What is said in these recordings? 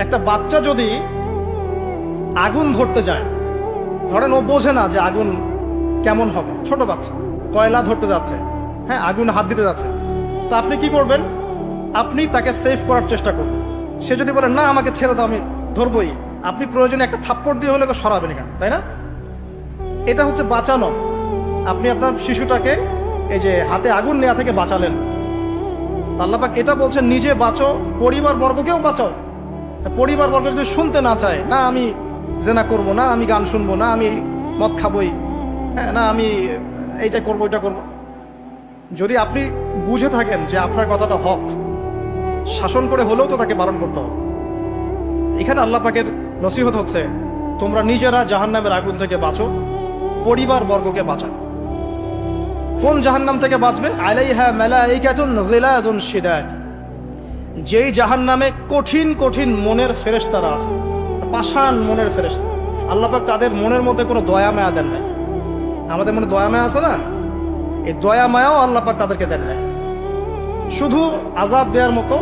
একটা বাচ্চা যদি আগুন ধরতে যায়, ধরেন ও বোঝে না যে আগুন কেমন হবে, ছোট বাচ্চা কয়লা ধরতে যাচ্ছে, হ্যাঁ আগুন হাত দিতে যাচ্ছে, তো আপনি কি করবেন? আপনি তাকে সেভ করার চেষ্টা করবেন। সে যদি বলে না আমাকে ছেড়ে দাও আমি ধরবই, আপনি প্রয়োজনে একটা থাপ্পড় দিয়ে হলে সরাবেন কেন, তাই না? এটা হচ্ছে বাঁচানো। আপনি আপনার শিশুটাকে এই যে হাতে আগুন নেওয়া থেকে বাঁচালেন। আল্লাহ পাক এটা বলছেন নিজে বাঁচো, পরিবার বর্গকেও বাঁচাও। পরিবার বর্গ যদি শুনতে না চায়, না আমি জেনা করব, না আমি গান শুনবো, না আমি মদ খাবই, হ্যাঁ না আমি এইটা করবো এটা করবো, যদি আপনি বুঝে থাকেন যে আপনার কথাটা হক, শাসন করে হলেও তো তাকে বারণ করতে হবে। এখানে আল্লাহ পাকের নসিহত হচ্ছে তোমরা নিজেরা জাহান্নামের আগুন থেকে বাঁচো, পরিবার বর্গকে বাঁচাও। কোন জাহান্নাম থেকে বাঁচবে? আলাইহা মালাইকাতুন গিলাজুন শিদাদ, যেই জাহান্নামে কঠিন কঠিন মনের ফেরেশতারা আছে, পাষাণ মনের ফেরেশতা। আল্লাহ পাক তাদের মনের মধ্যে কোনো দয়া মায়া দেন নাই। আমাদের মনে দয়া মায়া আছে না, এই দয়া মায়াও আল্লাহ পাক তাদেরকে দেন নাই। শুধু আযাব দেওয়ার মতো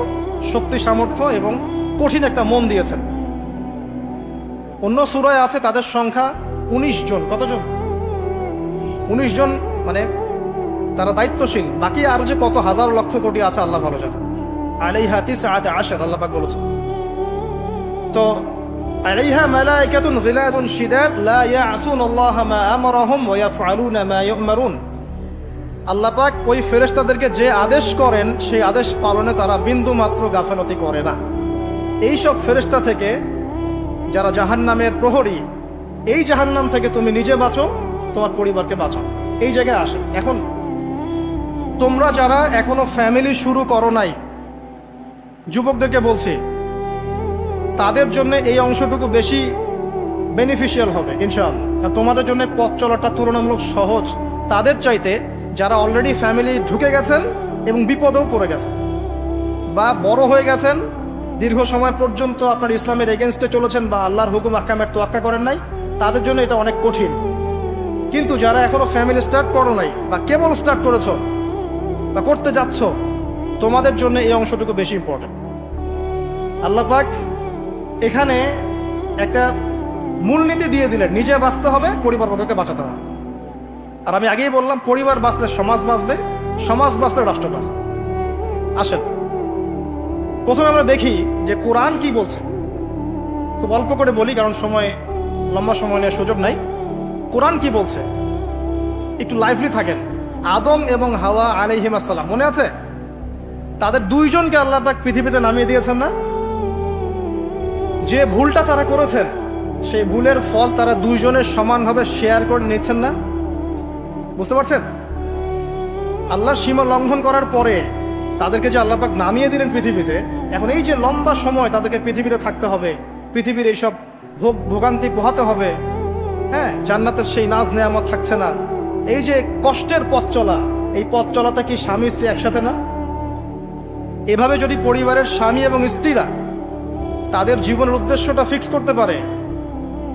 শক্তি সামর্থ্য এবং কঠিন একটা মন দিয়েছেন। অন্য সূরায় আছে তাদের সংখ্যা 19 জন। কতজন? 19 জন, মানে তারা দায়িত্বশীল। বাকি আর যে কত হাজার লক্ষ কোটি আছে আল্লাহ ভালো জানেন। আলাইহা তিসআত আশর আল্লাহ পাক বলেছেন। তো আলাইহা মালাইকাতুন গিলাজুন শিদাদ লা ইয়াসুনাল্লাহা মা আমারাহুম ওয়া ইয়াফআলুনা মা ইউমারুন। আল্লাহ পাক ওই ফেরেশতাদেরকে যে আদেশ করেন সেই আদেশ পালনে তারা বিন্দু মাত্র গাফেলতি করে না। এই সব ফেরেশতা থেকে যারা জাহান্নামের প্রহরী, এই জাহান্নাম থেকে তুমি নিজে বাঁচো, তোমার পরিবারকে বাঁচাও। এই জায়গায় আসে। এখন তোমরা যারা এখনো ফ্যামিলি শুরু করো নাই, যুবকদেরকে বলছি, তাদের জন্য এই অংশটুকু বেশি বেনিফিশিয়াল হবে ইনশাআল্লাহ। কারণ তোমাদের জন্য পথ চলাটা তুলনামূলক সহজ তাদের চাইতে যারা অলরেডি ফ্যামিলি ঢুকে গেছেন এবং বিপদেও পড়ে গেছেন, বা বড় হয়ে গেছেন, দীর্ঘ সময় পর্যন্ত আপনার ইসলামের এগেনস্টে চলেছেন, বা আল্লাহর হুকুম আহকামের তোয়াক্কা করেন নাই, তাদের জন্য এটা অনেক কঠিন। কিন্তু যারা এখনো ফ্যামিলি স্টার্ট করো নাই, বা কেবল স্টার্ট করেছ বা করতে যাচ্ছ, তোমাদের জন্য এই অংশটুকু বেশি ইম্পর্টেন্ট। আল্লাহ পাক এখানে একটা মূলনীতি দিয়ে দিলেন, নিজে বাঁচতে হবে, পরিবারবর্গকে বাঁচাতে হবে। আর আমি আগেই বললাম পরিবার বাঁচলে সমাজ বাঁচবে, সমাজ বাঁচলে রাষ্ট্র বাঁচবে। আসেন প্রথমে আমরা দেখি যে কোরআন কি বলছে। খুব অল্প করে বলি কারণ সময়, লম্বা সময় নেওয়ার সুযোগ নাই। কোরআন কি বলছে একটু লাইভলি থাকেন। আদম এবং হাওয়া আলাইহিম আসসালাম, মনে আছে? তাদের দুইজনকে আল্লাহ পাক পৃথিবীতে নামিয়ে দিয়েছেন না? যে ভুলটা তারা করেছেন সেই ভুলের ফল তারা দুইজনের সমানভাবে শেয়ার করে নিচ্ছেন না? বুঝতে পারছেন? আল্লাহর সীমা লঙ্ঘন করার পরে তাদেরকে যে আল্লাহ পাক নামিয়ে দিলেন পৃথিবীতে, এখন এই যে লম্বা সময় তাদেরকে পৃথিবীতে থাকতে হবে, পৃথিবীর এইসব ভোগান্তি পোহাতে হবে, হ্যাঁ জান্নাতের সেই নাজ নেয়ামত থাকছে না, এই যে কষ্টের পথ চলা, এই পথ চলাটা কি স্বামী স্ত্রী একসাথে না? এভাবে যদি পরিবারের স্বামী এবং স্ত্রীরা তাদের জীবনের উদ্দেশ্যটা ফিক্স করতে পারে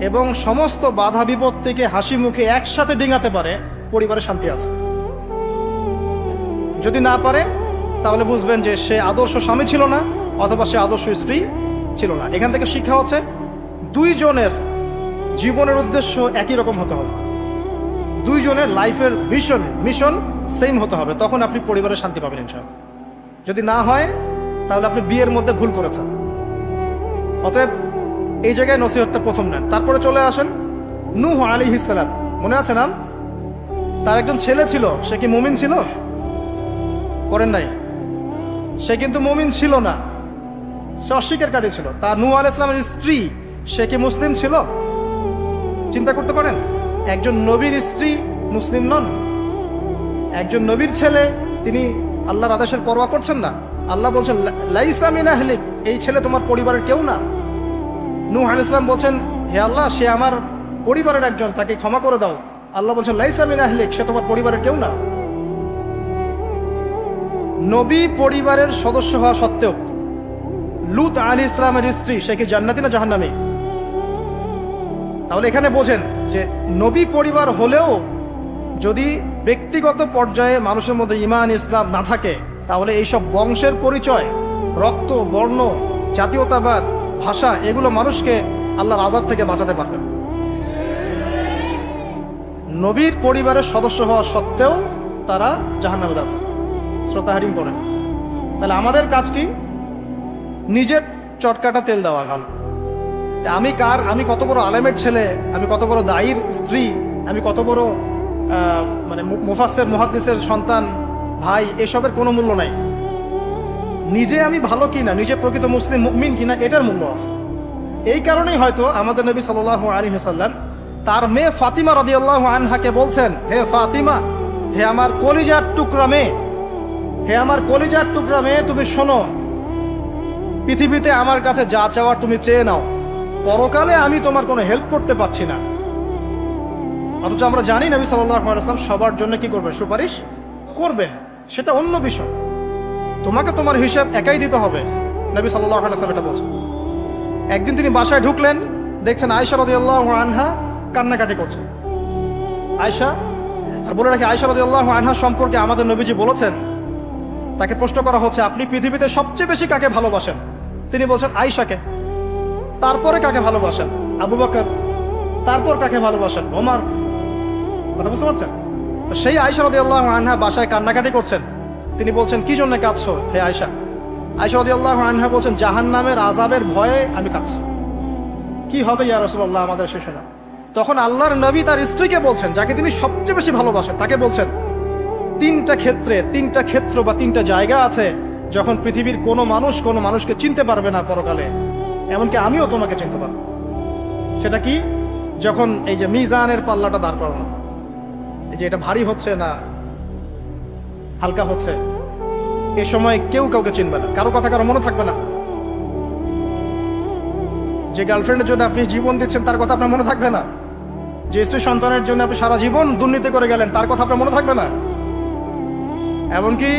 এবং সমস্ত বাধা বিপত্তিকে হাসি মুখে একসাথে ডিঙাতে পারে, পরিবারে শান্তি আছে। যদি না পারে তাহলে বুঝবেন যে সে আদর্শ স্বামী ছিল না, অথবা সে আদর্শ স্ত্রী ছিল না। এখান থেকে শিক্ষা হচ্ছে দুইজনের জীবনের উদ্দেশ্য একই রকম হতে হবে, দুইজনের লাইফের ভিশন মিশন সেম হতে হবে, তখন আপনি পরিবারে শান্তি পাবেন ইনশাআল্লাহ। যদি না হয় তাহলে আপনি বিয়ের মধ্যে ভুল করেছেন। অতএব এই জায়গায় নসিহতটা প্রথম নেন। তারপরে চলে আসেন নূহ আলাইহিস সালাম, মনে আছে নাম? তার একজন ছেলে ছিল, সে কি মুমিন ছিল? করেন নাই? সে কিন্তু মুমিন ছিল না, সে অস্বীকারী ছিল। তার নূহ আলাইহিস সালামের স্ত্রী, সে কি মুসলিম ছিল? চিন্তা করতে পারেন, একজন নবীর স্ত্রী মুসলিম নন, একজন নবীর ছেলে, তিনি আল্লাহর আদেশের পরোয়া করছেন না। আল্লাহ বলছেন লাইসা মিন আহলিক, এই ছেলে তোমার পরিবারের কেউ না। নূহ আলাইহিস সালাম বলছেন হে আল্লাহ, সে আমার পরিবারের একজন, তাকে ক্ষমা করে দাও। আল্লাহ বলছেন লাইসা মিন আহলিক, সে তোমার পরিবারের কেউ না। নবী পরিবারের সদস্য হওয়া সত্ত্বেও লূত আলাইহিস সালামের স্ত্রী, সে কি জান্নাতি না জাহান্নামী? তাহলে এখানে বোঝেন যে নবী পরিবার হলেও যদি ব্যক্তিগত পর্যায়ে মানুষের মধ্যে ঈমান ইসলাম না থাকে, তাহলে এইসব বংশের পরিচয়, রক্ত, বর্ণ, জাতীয়তাবাদ, ভাষা, এগুলো মানুষকে আল্লাহর আযাব থেকে বাঁচাতে পারবে না। নবীর পরিবারের সদস্য হওয়া সত্ত্বেও তারা জাহান্নামে যাচ্ছে, শ্রদ্ধা হারিম করেন। তাহলে আমাদের কাজ কি? নিজের চটকাটা তেল দেওয়া ভালো। আমি কত বড় আলেমের ছেলে, আমি কত বড় দায়ীর স্ত্রী, আমি কত বড় মানে মুফাসসির মুহাদ্দিসের সন্তান, ভাই, এসবের কোনো মূল্য নাই। নিজে আমি ভালো কিনা, নিজে প্রকৃত মুসলিম মুমিন কিনা, এটার মূল্য আছে। এই কারণেই হয়তো আমাদের নবী সাল্লাল্লাহু আলাইহি ওয়াসাল্লাম তার মেয়ে ফাতিমা রাদিয়াল্লাহু আনহাকে বলছেন, হে ফাতিমা, হে আমার কলিজার টুকরা মেয়ে, হে আমার কলিজার টুকরা মেয়ে, তুমি শোনো, পৃথিবীতে আমার কাছে যা চাওয়ার তুমি চেয়ে নাও, পরকালে আমি তোমার কোনো হেল্প করতে পারছি না। অথচ আমরা জানি নবী সাল্লাল্লাহু আলাইহি ওয়াসাল্লাম সবার জন্য কি করবেন? সুপারিশ করবেন, সেটা অন্য বিষয়। তোমাকে তোমার হিসাব একাই দিতে হবে, নবী সাল্লাল্লাহু আলাইহি ওয়াসাল্লাম এটা বলছেন। একদিন তিনি বাসায় ঢুকলেন, দেখছেন আয়েশা রাদিয়াল্লাহু আনহা কান্নাকাটি করছে। আয়েশা, আর বলে রাখি, আয়েশা রাদিয়াল্লাহু আনহা সম্পর্কে আমাদের নবীজি বলেছেন, তাকে প্রশ্ন করা হচ্ছে, আপনি পৃথিবীতে সবচেয়ে বেশি কাকে ভালোবাসেন? তিনি বলছেন আয়েশাকে। তারপরে কাকে ভালোবাসেন? আবু বকর। তারপর কাকে ভালোবাসেন? ওমর। কথা বুঝতে পারছেন? সেই আয়েশা রাদিয়াল্লাহু আনহা বাসায় কান্নাকাটি করছেন। তিনি বলছেন, কি জন্য কাঁদছো হে আয়েশা? আয়েশা রাদিয়াল্লাহু আনহা বলছেন, জাহান্নামের আযাবের ভয়ে আমি কাঁদছি। কি হবে ইয়া রাসূলুল্লাহ আমাদের সে শোনা? তখন আল্লাহর নবী তার স্ত্রীকে বলছেন, যাকে তিনি সবচেয়ে বেশি ভালোবাসেন, তাকে বলছেন, তিনটা ক্ষেত্র বা তিনটা জায়গা আছে যখন পৃথিবীর কোনো মানুষকে চিনতে পারবে না পরকালে, এমনকি আমিও তোমাকে চিনতে পারবো। সেটা কি? যখন এই যে মিজানের পাল্লাটা দাঁড় করানো হয়, এই যে এটা ভারী হচ্ছে না হালকা হচ্ছে, এ সময় কেউ কাউকে চিনবে না, কারো কথা কারো মনে থাকবে না। যে গার্লফ্রেন্ডের জন্য আপনি জীবন দিচ্ছেন তার কথা আপনার মনে থাকবে না। যে স্ত্রী সন্তানের জন্য আপনি সারা জীবন দুর্নীতি করে গেলেন তার কথা আপনার মনে থাকবে না। এমনকি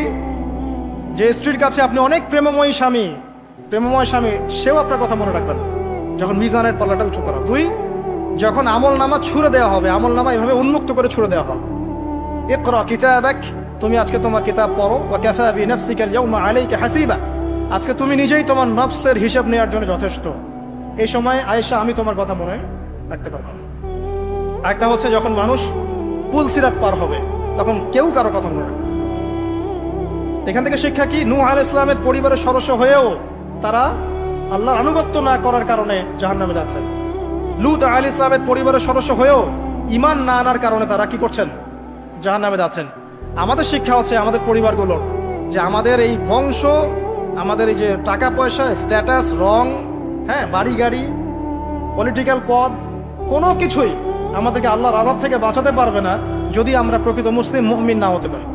যে স্ত্রীর কাছে আপনি অনেক প্রেমময় স্বামী, সেও আপনার কথা মনে রাখবেন যখন মিজানের পাল্লাটা উঁচু করা। দুই, যখন আমল নামা ছুড়ে দেওয়া হবে, আমল নামা এভাবে উন্মুক্ত করে ছুড়ে দেওয়া হবে, ইকরা কিতাবাক, তুমি আজকে তোমার কিতাব পড়ো, ওয়া কাফা বিনাফসিকা আল-ইয়াওমা আলাইকা হাসিবা, আজকে তুমি নিজেই তোমার নফসের হিসাব নেওয়ার জন্য যথেষ্ট। এই সময় আয়েশা, আমি তোমার কথা মনে রাখতে পারবো না। একটা হচ্ছে যখন মানুষ পুলসিরাত পার হবে, তখন কেউ কারো কথা মনে রাখবে। এখান থেকে শিক্ষা কি? নূহ আলাইহিস সালামের পরিবারের সদস্য হয়েও তারা আল্লাহর আনুগত্য না করার কারণে জাহান্নামে যাচ্ছেন। লূত আলাইহিস সালামের পরিবারের সদস্য হয়েও ঈমান না আনার কারণে তারা কি করছেন? জাহান্নামে যাচ্ছেন। আমাদের শিক্ষা হচ্ছে আমাদের পরিবারগুলোর, যে আমাদের এই বংশ, আমাদের এই যে টাকা পয়সা, স্ট্যাটাস, রং, হ্যাঁ, বাড়ি গাড়ি, পলিটিক্যাল পদ, কোনো কিছুই আমাদেরকে আল্লাহর আযাব থেকে বাঁচাতে পারবে না যদি আমরা প্রকৃত মুসলিম মুমিন না হতে পারি।